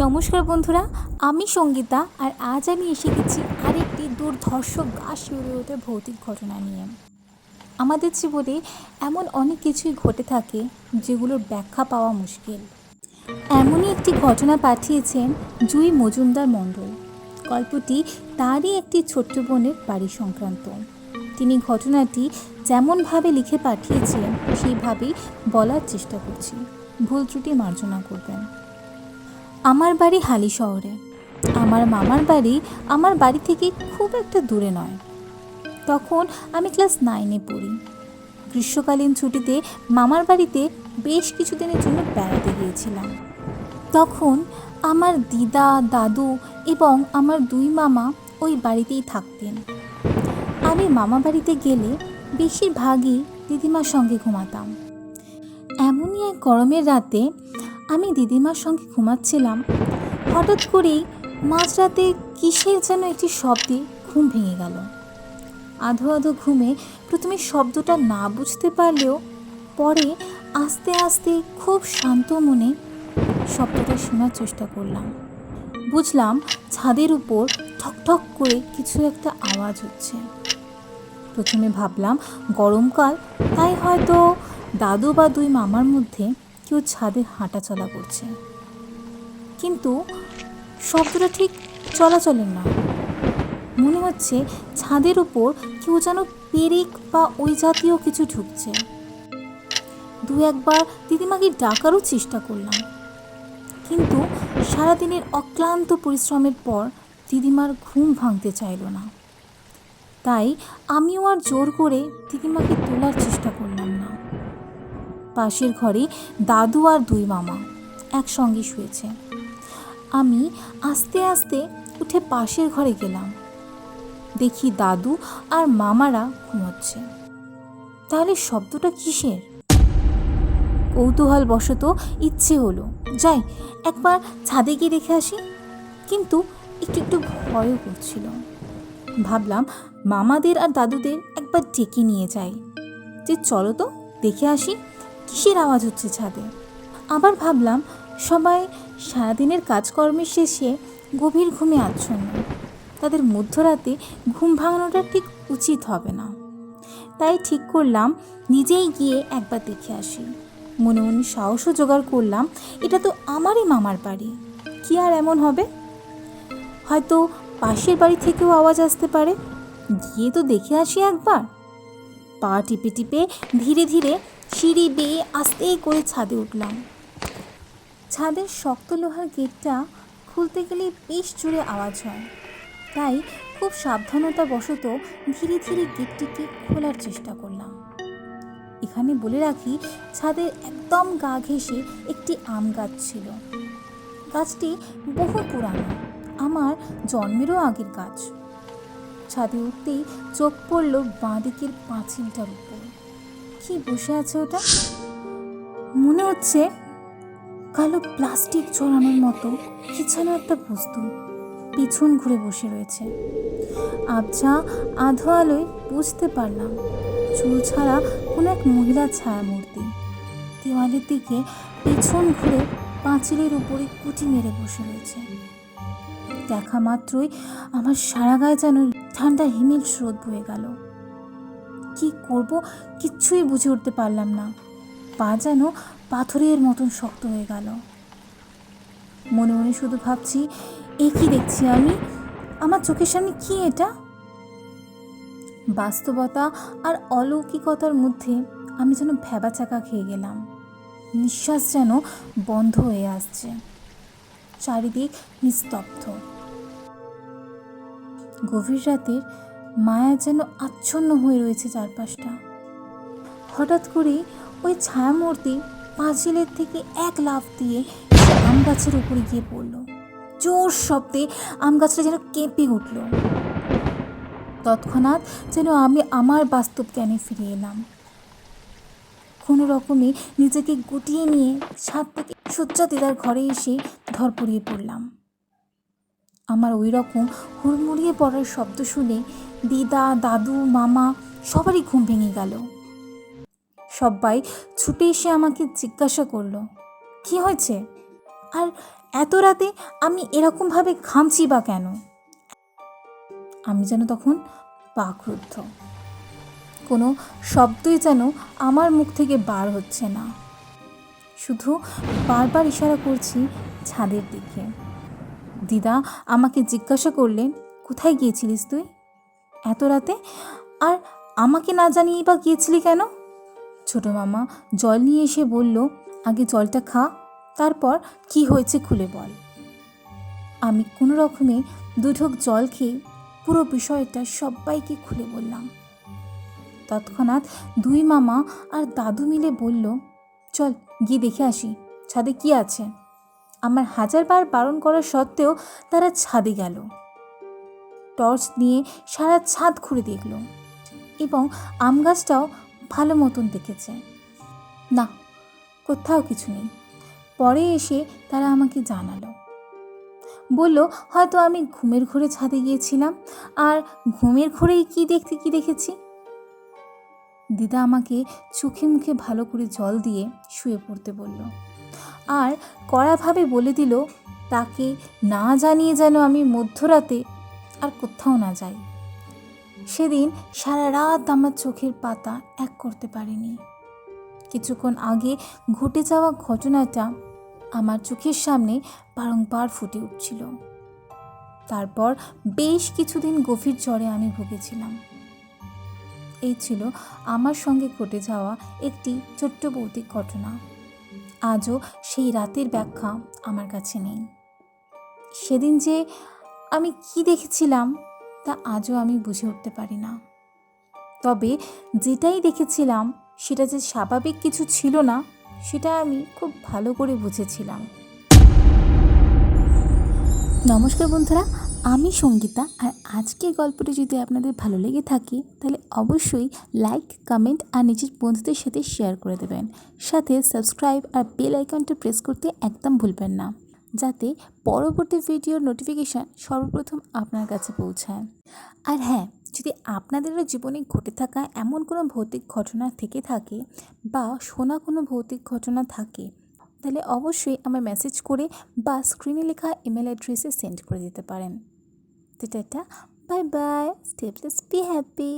নমস্কার বন্ধুরা, আমি সঙ্গীতা। আর আজ আমি এসে গেছি আরেকটি দুর্ধর্ষ গা শিউরে ওঠে ভৌতিক ঘটনা নিয়ে। আমাদের জীবনে এমন অনেক কিছুই ঘটে থাকে যেগুলোর ব্যাখ্যা পাওয়া মুশকিল। এমনই একটি ঘটনা পাঠিয়েছেন জুই মজুমদার মণ্ডল। গল্পটি তারই একটি ছোট্ট বোনের বাড়ি সংক্রান্ত। তিনি ঘটনাটি যেমনভাবে লিখে পাঠিয়েছেন সেইভাবেই বলার চেষ্টা করছি, ভুল ত্রুটি মার্জনা করবেন। আমার বাড়ি হালি শহরে। আমার মামার বাড়ি আমার বাড়ি থেকে খুব একটা দূরে নয়। তখন আমি ক্লাস 9-এ পড়ি। গ্রীষ্মকালীন ছুটিতে মামার বাড়িতে বেশ কিছুদিনের জন্য বেড়াতে গিয়েছিলাম। তখন আমার দিদা, দাদু এবং আমার 2 মামা ওই বাড়িতেই থাকতেন। আমি মামা বাড়িতে গেলে বেশিরভাগই দিদিমার সঙ্গে ঘুমাতাম। এমনই এক গরমের রাতে আমি দিদিমার সঙ্গে ঘুমাচ্ছিলাম। হঠাৎ করেই মাঝরাতে কিসের যেন একটি শব্দে ঘুম ভেঙে গেল। আধো আধো ঘুমে প্রথমে শব্দটা না বুঝতে পারলেও পরে আস্তে আস্তে খুব শান্ত মনে শব্দটা শোনার চেষ্টা করলাম। বুঝলাম ছাদের উপর ঠকঠক করে কিছু একটা আওয়াজ হচ্ছে। প্রথমে ভাবলাম গরমকাল, তাই হয়তো দাদু বা 2 মামার মধ্যে কেউ ছাদে হাঁটাচলা করছে। কিন্তু শব্দটা ঠিক চলাচলের নয়, মনে হচ্ছে ছাদের উপর কেউ যেন পেরেক বা ওই জাতীয় কিছু ঢুকছে। 2-1বার দিদিমাকে ডাকারও চেষ্টা করলাম, কিন্তু সারাদিনের অক্লান্ত পরিশ্রমের পর দিদিমার ঘুম ভাঙতে চাইল না। তাই আমিও আর জোর করে দিদিমাকে তোলার চেষ্টা করলাম না। পাশের ঘরে দাদু আর 2 মামা একসঙ্গে শুয়েছে। আমি আস্তে আস্তে উঠে পাশের ঘরে গেলাম। দেখি দাদু আর মামারা ঘুমোচ্ছে। তাহলে শব্দটা কিসের? কৌতূহলবশত ইচ্ছে হলো যাই একবার ছাদে গিয়ে দেখে আসি, কিন্তু একটু একটু ভয়ও করছিল। ভাবলাম মামাদের আর দাদুদের একবার ডেকে নিয়ে যাই, যে চলো তো দেখে আসি কিসের আওয়াজ হচ্ছে ছাদে। আবার ভাবলাম সবাই সারাদিনের কাজকর্মের শেষে গভীর ঘুমে আচ্ছন্ন, তাদের মধ্যরাতে ঘুম ভাঙানোটা ঠিক উচিত হবে না। তাই ঠিক করলাম নিজেই গিয়ে একবার দেখে আসি। মনে মনে সাহসও জোগাড় করলাম, এটা তো আমারই মামার বাড়ি, কি আর এমন হবে, হয়তো পাশের বাড়ি থেকেও আওয়াজ আসতে পারে, গিয়ে তো দেখে আসি একবার। পা টিপে টিপে ধীরে ধীরে সিঁড়ি বেয়ে আস্তে করে ছাদে উঠলাম। ছাদের শক্ত লোহার গেটটা খুলতে গেলে বেশ জোরে আওয়াজ হয়, তাই খুব সাবধানতাবশত ধীরে ধীরে গেটটিকে খোলার চেষ্টা করলাম। এখানে বলে রাখি, ছাদের একদম গা ঘেঁষে একটি আম গাছ ছিল। গাছটি বহু পুরানো, আমার জন্মেরও আগের গাছ। ছাদে উঠতেই চোখ পড়ল বাঁ দিকের পাঁচিলটার উপর। কি বসে আছে ওটা? মনে হচ্ছে কালো প্লাস্টিক জড়ানোর মতো কি যেন একটা বস্তু পিছন ঘুরে বসে রয়েছে। আবছা আধো আলোয় বুঝতে পারলাম চুল ছাড়া কোনো এক মহিলার ছায়ামূর্তি দেওয়ালের দিকে পিছন ঘুরে পাঁচিলের উপরে কুটি মেরে বসে রয়েছে। দেখা মাত্রই আমার সারা গায়ে যেন ঠান্ডা হিমেল স্রোত বয়ে গেল। কি করব কিচ্ছুই বুঝে উঠতে পারলাম না। পা যেন পাথরের মতন শক্ত হয়ে গেল। মনে মনে শুধু ভাবছি, এ কি দেখছি আমি, আমার চোখের সামনে কি এটা? বাস্তবতা আর অলৌকিকতার মধ্যে আমি যেন ভ্যাবাচাকা খেয়ে গেলাম। নিঃশ্বাস যেন বন্ধ হয়ে আসছে। চারিদিক নিস্তব্ধ। গভীর রাতের মায়া যেন আচ্ছন্ন হয়ে রয়েছে চারপাশটা। হঠাৎ করেই ওই ছায়ামূর্তি পাঁচিলের থেকে এক লাফ দিয়ে আম গাছের উপরে গিয়ে পড়ল। জোর শব্দে আম গাছটা যেন কেঁপে উঠল। তৎক্ষণাৎ যেন আমি আমার বাস্তব জ্ঞানে ফিরে এলাম। কোনো রকমে নিজেকে গুটিয়ে নিয়ে ছাদ থেকে শয্যা দিদার ঘরে এসে ধরপড়িয়ে পড়লাম। আমার ওই রকম হুড়মুড়িয়ে পড়ার শব্দ শুনে দিদা, দাদু, মামা সবারই ঘুম ভেঙে গেল। সবাই ছুটে এসে আমাকে জিজ্ঞাসা করলো, কি হয়েছে? আর এত রাতে আমি এরকমভাবে ঘামছি বা কেন? আমি যেন তখন বাকরুদ্ধ, কোনো শব্দই যেন আমার মুখ থেকে বার হচ্ছে না, শুধু বারবার ইশারা করছি ছাদের দিকে। দিদা আমাকে জিজ্ঞাসা করলেন, কোথায় গিয়েছিলিস তুই এত রাতে, আর আমাকে না জানিয়েই বা গিয়েছিলি কেন? ছোটো মামা জল নিয়ে এসে বলল, আগে জলটা খা, তারপর কি হয়েছে খুলে বল। আমি কোনো রকমে 2 ঢোক জল খেয়ে পুরো বিষয়টা সবাইকে খুলে বললাম। তৎক্ষণাৎ 2 মামা আর দাদু মিলে বলল, চল গিয়ে দেখে আসি ছাদে কি আছে। আমার 1000বার বারণ করা সত্ত্বেও তারা ছাদে গেল। টর্চ নিয়ে সারা ছাদ ঘুরে দেখল এবং আম গাছটাও ভালো মতন দেখেছে। না, কোথাও কিছু নেই। পরে এসে তারা আমাকে জানালো, বলল হয়তো আমি ঘুমের ঘোরে ছাদে গিয়েছিলাম, আর ঘুমের ঘোরেই কি দেখেছি। দিদা আমাকে চোখে মুখে ভালো করে জল দিয়ে শুয়ে পড়তে বলল, আর কড়াভাবে বলে দিল তাকে না জানিয়ে যেন আমি মধ্যরাতে আর কোথাও না যাই। সেদিন সারা রাত আমার চোখের পাতা এক করতে পারিনি। কিছুক্ষণ আগে ঘটে যাওয়া ঘটনাটা আমার চোখের সামনে বারংবার ফুটে উঠছিল। তারপর বেশ কিছুদিন গভীর জ্বরে আমি ভুগেছিলাম। এই ছিল আমার সঙ্গে ঘটে যাওয়া একটি ছোট্ট ভৌতিক ঘটনা। আজও সেই রাতের ব্যাখ্যা আমার কাছে নেই। সেদিন যে আমি কি দেখেছিলাম তা আজও আমি বুঝে উঠতে পারি না। তবে যেটাই দেখেছিলাম সেটা যে স্বাভাবিক কিছু ছিল না, সেটা আমি খুব ভালো করে বুঝেছিলাম। নমস্কার বন্ধুরা, আমি সঙ্গীতা। আর আজকের গল্পটি যদি আপনাদের ভালো লেগে থাকে তাহলে অবশ্যই লাইক, কমেন্ট আর নিজের বন্ধুদের সাথে শেয়ার করে দেবেন। সাথে সাবস্ক্রাইব আর বেল আইকনটা প্রেস করতে একদম ভুলবেন না, যাতে পরবর্তী ভিডিওর নোটিফিকেশান সর্বপ্রথম আপনার কাছে পৌঁছায়। আর হ্যাঁ, যদি আপনাদেরও জীবনে ঘটে থাকা এমন কোনো ভৌতিক ঘটনা থেকে থাকে বা শোনা কোনো ভৌতিক ঘটনা থাকে, তাহলে অবশ্যই আমার মেসেজ করে বা স্ক্রিনে লেখা ইমেল অ্যাড্রেসে সেন্ড করে দিতে পারেন। তো tata, bye bye, stay blessed, be happy.